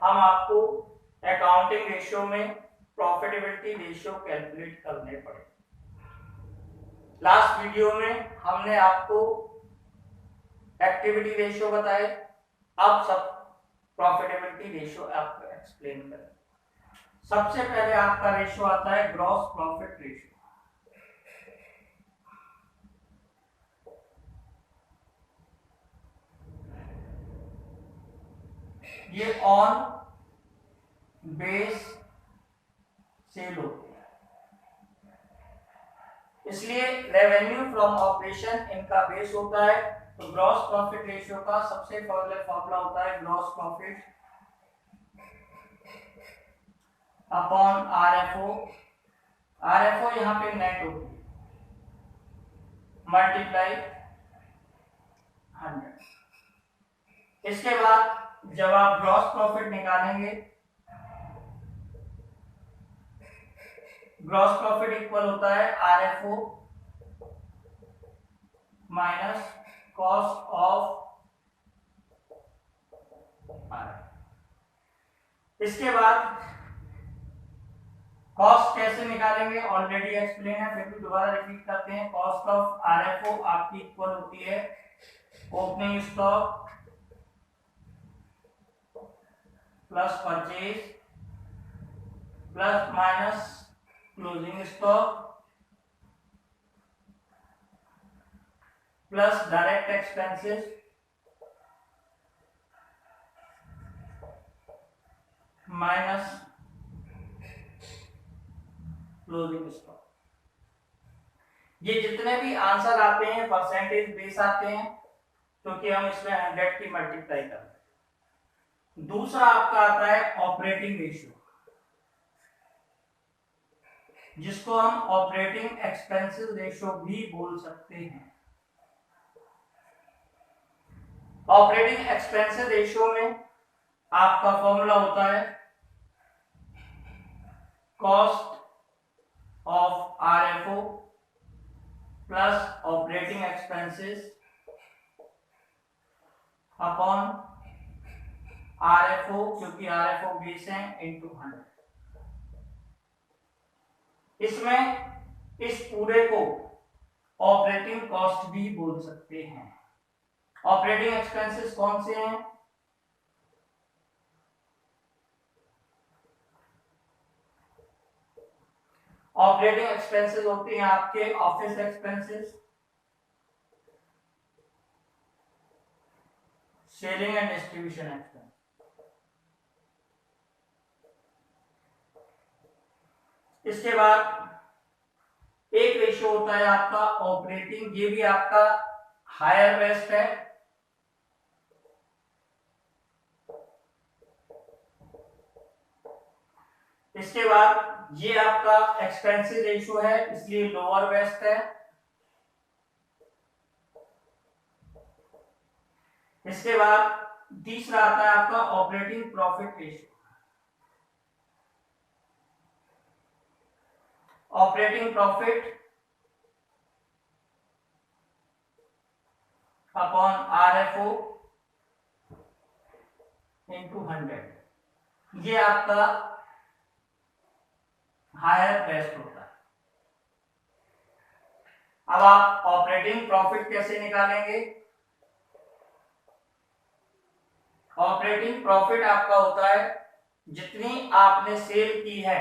हम आपको accounting ratio में प्रॉफिटेबिलिटी रेशियो कैलकुलेट करने पड़े। लास्ट वीडियो में हमने आपको एक्टिविटी रेशियो बताए, अब सब प्रॉफिटेबिलिटी रेशियो आपको एक्सप्लेन करें। सबसे पहले आपका रेशियो आता है ग्रॉस प्रॉफिट रेशियो। ये ऑन बेस सेल होती है, इसलिए रेवेन्यू फ्रॉम ऑपरेशन इनका बेस होता है। तो ग्रॉस प्रॉफिट रेशियो का सबसे पहले फॉर्मूला होता है gross profit upon RFO. RFO यहाँ पे नेट होती है, मल्टीप्लाई 100। इसके बाद जब आप ग्रॉस प्रॉफिट निकालेंगे, ग्रॉस प्रॉफिट इक्वल होता है RFO minus cost of RF. इसके बाद कॉस्ट कैसे निकालेंगे ऑलरेडी एक्सप्लेन है, फिर भी दोबारा रिपीट करते हैं। कॉस्ट ऑफ आरएफओ आपकी इक्वल होती है opening stock plus purchase plus minus closing stock plus direct expenses minus closing stock. ये जितने भी आंसर आते हैं परसेंटेज बेस आते हैं, क्योंकि हम इसमें 100 की मल्टीप्लाई करते हैं। दूसरा आपका आता है ऑपरेटिंग रेशियो, जिसको हम ऑपरेटिंग एक्सपेंसेस रेशियो भी बोल सकते हैं। ऑपरेटिंग एक्सपेंसेस रेशियो में आपका फॉर्मूला होता है cost of RFO plus operating expenses upon RFO, क्योंकि आरएफओ बेस है, इनटू 100। इसमें इस पूरे को ऑपरेटिंग कॉस्ट भी बोल सकते हैं। ऑपरेटिंग एक्सपेंसेस कौन से हैं? ऑपरेटिंग एक्सपेंसेस होते हैं आपके office expenses, selling and distribution expense. इसके बाद एक रेशियो होता है आपका ऑपरेटिंग, ये भी आपका हायर बेस्ट है। इसके बाद ये आपका एक्सपेंसिव रेशियो है, इसलिए लोअर बेस्ट है। इसके बाद तीसरा आता है आपका operating profit ratio. Operating profit upon RFO into 100, ये आपका हायर बेस्ट होता है। अब आप ऑपरेटिंग प्रॉफिट कैसे निकालेंगे? ऑपरेटिंग प्रॉफिट आपका होता है जितनी आपने सेल की है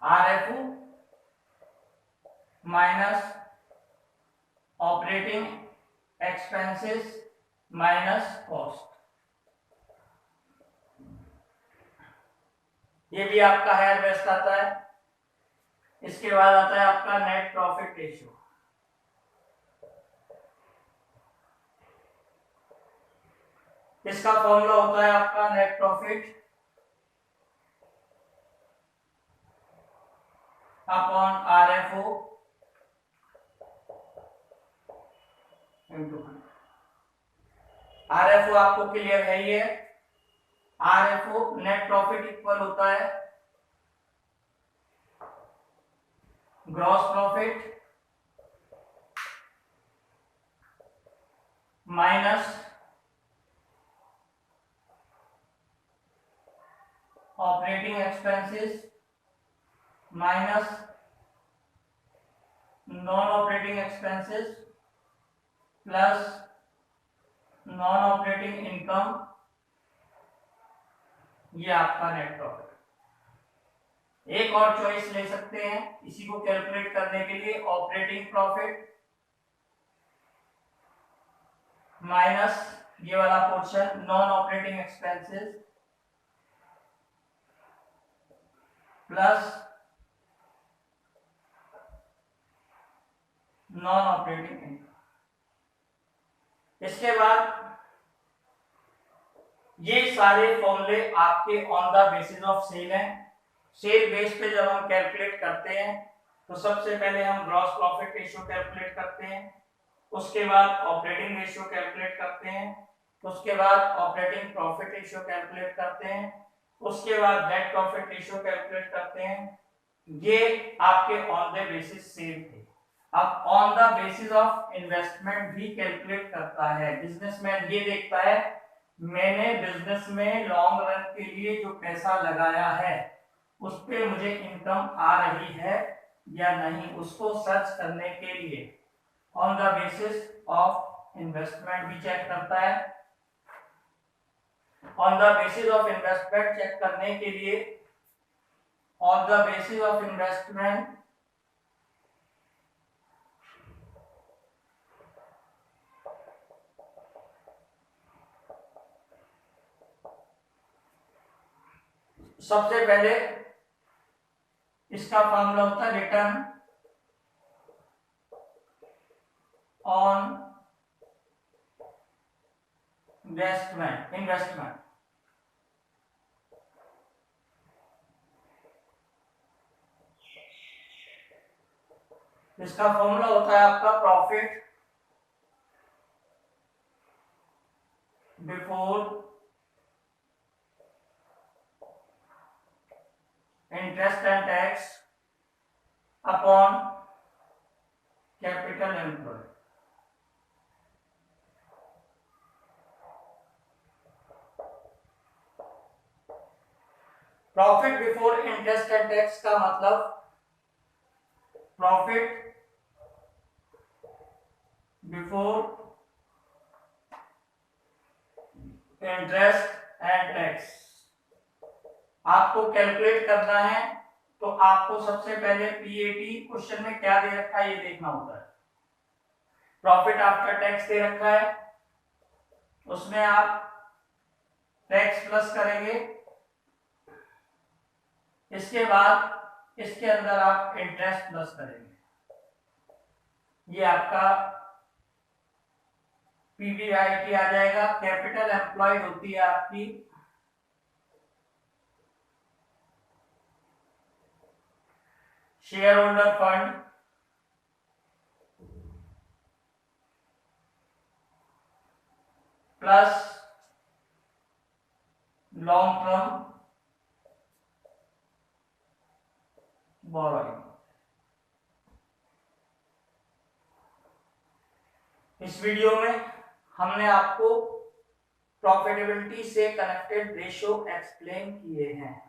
RFO minus operating expenses minus cost, ये भी आपका हायर बेस्ट आता है। इसके बाद आता है आपका नेट प्रॉफिट रेशियो। इसका फॉर्मूला होता है आपका net profit upon RFO into 100। RFO आपको क्लियर है ही है। आरएफओ नेट प्रॉफिट इक्वल होता है gross profit minus operating expenses minus non operating expenses plus non operating income, ये आपका नेट प्रॉफिट। एक और चॉइस ले सकते हैं इसी को कैलकुलेट करने के लिए, ऑपरेटिंग प्रॉफिट माइनस ये वाला portion non operating expenses plus non operating income. इसके बाद ये सारे फॉर्मूले आपके on the basis of sale हैं। सेल बेस पे जब हम कैलकुलेट करते हैं तो सबसे पहले हम ग्रॉस प्रॉफिट रेशियो कैलकुलेट करते हैं, उसके बाद ऑपरेटिंग रेशियो कैलकुलेट करते हैं, उसके बाद ऑपरेटिंग प्रॉफिट रेशियो कैलकुलेट करते हैं, उसके बाद नेट प्रॉफिट रेशियो कैलकुलेट करते हैं। ये आपके ऑन द बेसिस सेल थे। अब on the basis of investment भी कैलकुलेट करता है बिजनेसमैन। ये देखता है मैंने बिजनेस में लॉन्ग रन के लिए जो पैसा लगाया है उस पे मुझे इनकम आ रही है या नहीं, उसको सर्च करने के लिए on the basis of investment भी चेक करता है। On the basis of investment check करने के लिए on the basis of investment सबसे पहले इसका फॉर्मूला होता है रिटर्न ऑन इन्वेस्टमेंट। इसका फॉर्मूला होता है आपका profit before interest and tax upon capital employed. Profit before interest and tax का मतलब profit before interest and tax आपको कैलकुलेट करना है तो आपको सबसे पहले पीएटी क्वेश्चन में क्या दे रखा है ये देखना होता है। प्रॉफिट आफ्टर टैक्स दे रखा है, उसमें आप टैक्स प्लस करेंगे, इसके बाद इसके अंदर आप इंटरेस्ट प्लस करेंगे। ये आपका पीबीआईटी आ जाएगा। कैपिटल एम्प्लॉयड होती है आपकी share holder fund plus long term borrowing. इस वीडियो में हमने आपको प्रॉफिटेबिलिटी से कनेक्टेड रेशियो एक्सप्लेन किए हैं।